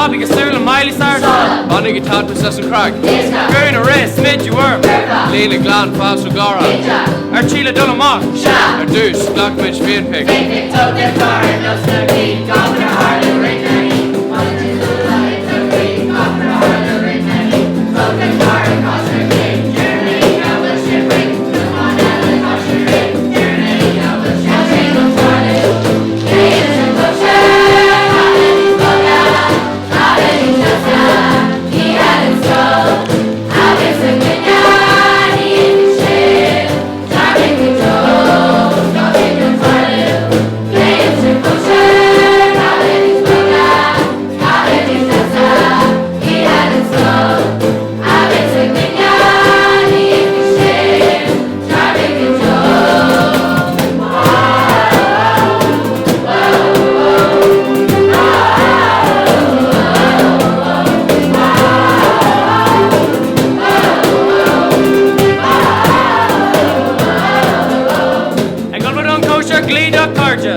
Nobby Gasul and Miley Sart. Bonnie Gitat Princess and Crag. Gurn a race, Smid you were. Lena Glan Fast Gora. Archila Dulamont. Ardus Glock Mitch Vienpig.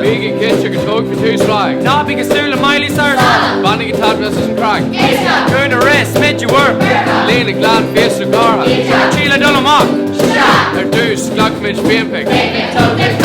Big Kitchen Coke for two flag. Nobby Gasul and Miley Sart. Bonnie Gitat Princess and Crag. Gurn a race, Smid you were. Lena Glan Fast Gora. Archila Dulamont. Ardus Glock Mitch Vienpig.